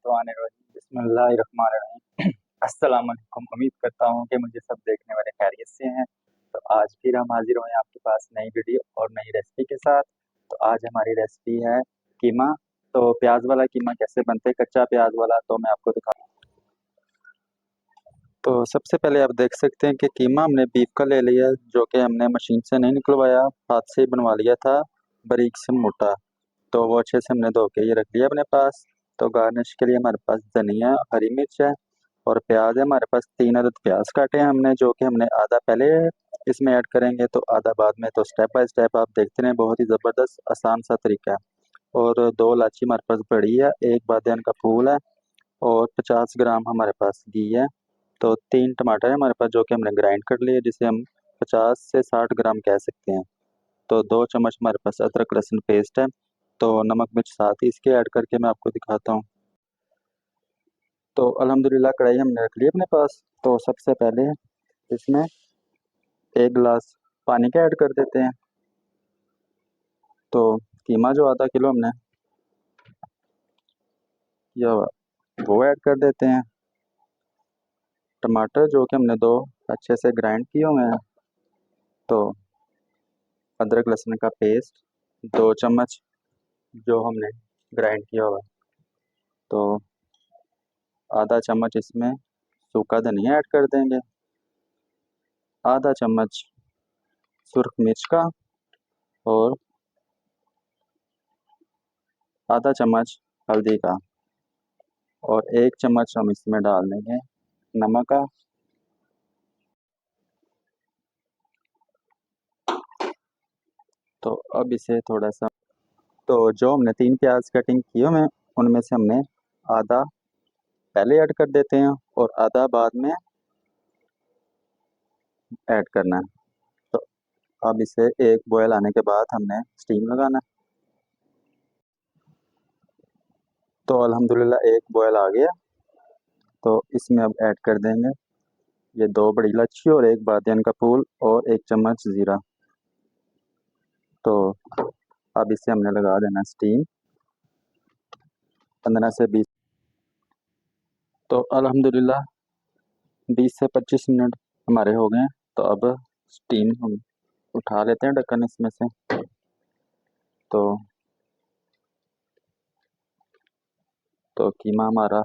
बिस्मिल्लाहिर्रहमानिर्रहीम। अस्सलाम वालेकुम। उम्मीद करता हूँ कि मुझे सब देखने वाले खैरियत से हैं। तो आज फिर हम हाजिर हुए हैं आपके पास नई वीडियो और नई रेसिपी के साथ। तो आज हमारी रेसिपी है कीमा। तो प्याज वाला कीमा कैसे बनते है, कच्चा प्याज वाला, तो मैं आपको दिखा। तो सबसे पहले आप देख सकते हैं कि कीमा हमने बीफ का ले लिया, जो कि हमने मशीन से नहीं निकलवाया, हाथ से ही बनवा लिया था, बारीक से मोटा। तो वो अच्छे से हमने धो के ये रख लिया अपने पास। तो गार्निश के लिए हमारे पास धनिया, हरी मिर्च है और प्याज है। हमारे पास 3 अदद प्याज काटे हैं हमने, जो कि हमने आधा पहले इसमें ऐड करेंगे तो आधा बाद में। तो स्टेप बाय स्टेप आप देखते रहें, बहुत ही ज़बरदस्त आसान सा तरीका है। और 2 इलायची हमारे पास बड़ी है, 1 बादियान का फूल है और 50 ग्राम हमारे पास घी है। तो 3 टमाटर है हमारे पास, जो कि हमने ग्राइंड कर लिए, जिसे हम 50 से 60 ग्राम कह सकते हैं। तो 2 चम्मच हमारे पास अदरक लहसुन पेस्ट है। तो नमक मिर्च साथ ही इसके ऐड करके मैं आपको दिखाता हूँ। तो अल्हम्दुलिल्लाह कढ़ाई हमने रख ली अपने पास। तो सबसे पहले इसमें 1 गिलास पानी का ऐड कर देते हैं। तो कीमा जो आधा किलो हमने या वो ऐड कर देते हैं। टमाटर जो कि हमने 2 अच्छे से ग्राइंड किए हुए हैं। तो अदरक लहसुन का पेस्ट 2 चम्मच जो हमने ग्राइंड किया हुआ है। तो आधा चम्मच इसमें सूखा धनिया ऐड कर देंगे, आधा चम्मच सुर्ख मिर्च का और आधा चम्मच हल्दी का और 1 चम्मच हम इसमें डाल देंगे नमक का। तो अब इसे थोड़ा सा, तो जो हमने 3 प्याज कटिंग किए हुए हैं उनमें से हमने आधा पहले ऐड कर देते हैं और आधा बाद में ऐड करना है। तो अब इसे एक बॉयल आने के बाद हमने स्टीम लगाना है। तो अल्हम्दुलिल्लाह एक बॉयल आ गया। तो इसमें अब ऐड कर देंगे ये 2 बड़ी इलायची और 1 बादियान का फूल और 1 चम्मच ज़ीरा। तो अब इसे हमने लगा देना स्टीम 15 से 20। तो अल्हम्दुलिल्लाह 20 से 25 मिनट हमारे हो गए हैं। तो अब स्टीम हम उठा लेते हैं ढक्कन इसमें से। तो कीमा हमारा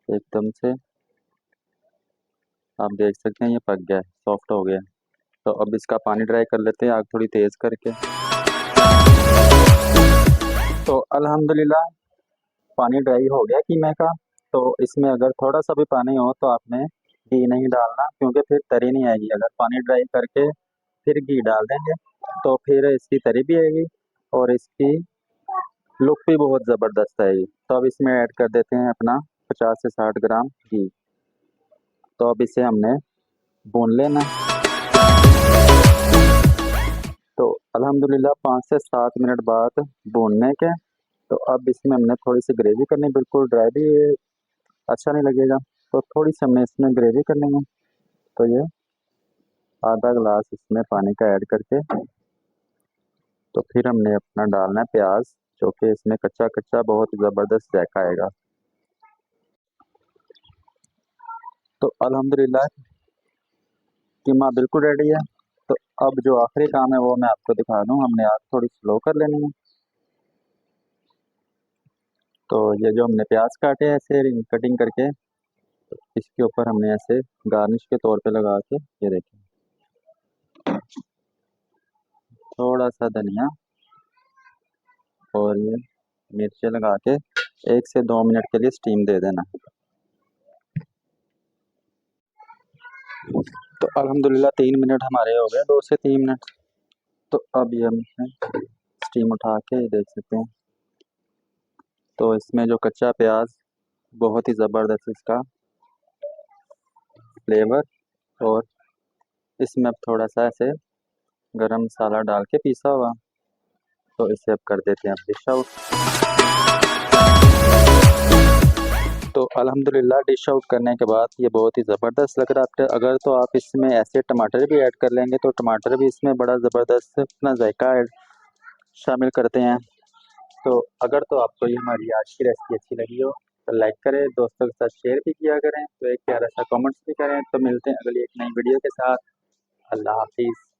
एकदम से आप देख सकते हैं ये पक गया है, सॉफ्ट हो गया है। तो अब इसका पानी ड्राई कर लेते हैं आग थोड़ी तेज़ करके। तो अल्हम्दुलिल्लाह पानी ड्राई हो गया कीमे का। तो इसमें अगर थोड़ा सा भी पानी हो तो आपने घी नहीं डालना, क्योंकि फिर तरी नहीं आएगी। अगर पानी ड्राई करके फिर घी डाल देंगे तो फिर इसकी तरी भी आएगी और इसकी लुक भी बहुत ज़बरदस्त आएगी। तो अब इसमें ऐड कर देते हैं अपना 50 से 60 ग्राम घी। तो अब इसे हमने भून लेना है। तो अल्हम्दुलिल्लाह 5 से 7 मिनट बाद भूनने के, तो अब इसमें हमने थोड़ी सी ग्रेवी करनी, बिल्कुल ड्राई भी अच्छा नहीं लगेगा। तो थोड़ी सी हमने इसमें ग्रेवी करनी है। तो ये आधा गिलास इसमें पानी का ऐड करके, तो फिर हमने अपना डालना है प्याज, जो कि इसमें कच्चा कच्चा बहुत ज़बरदस्त जायका आएगा। तो अल्हम्दुलिल्लाह कीमा बिल्कुल रेडी है। तो अब जो आखिरी काम है वो मैं आपको दिखा दूँ। हमने आग थोड़ी स्लो कर लेनी है। तो ये जो हमने प्याज काटे हैं ऐसे रिंग कटिंग करके, तो इसके ऊपर हमने ऐसे गार्निश के तौर पे लगा के, ये देखिए, थोड़ा सा धनिया और ये मिर्चे लगा के 1 से 2 मिनट के लिए स्टीम दे देना। तो अल्हम्दुलिल्लाह 3 मिनट हमारे हो गए, 2 से 3 मिनट। तो अब ये हम स्टीम उठा के ये देख सकते हैं। तो इसमें जो कच्चा प्याज, बहुत ही ज़बरदस्त इसका फ्लेवर। और इसमें अब थोड़ा सा ऐसे गरम मसाला डाल के पीसा हुआ, तो इसे अब कर देते हैं अब डिश आउट। तो अल्हम्दुलिल्लाह डिश आउट करने के बाद ये बहुत ही ज़बरदस्त लग रहा है। अगर तो आप इसमें ऐसे टमाटर भी ऐड कर लेंगे तो टमाटर भी इसमें बड़ा ज़बरदस्त अपना जायका ऐड शामिल करते हैं। तो अगर तो आपको ये हमारी आज की रेसिपी अच्छी लगी हो तो लाइक करें, दोस्तों के साथ शेयर भी किया करें, तो एक प्यारा सा कमेंट्स भी करें। तो मिलते हैं अगली एक नई वीडियो के साथ। अल्लाह हाफिज़।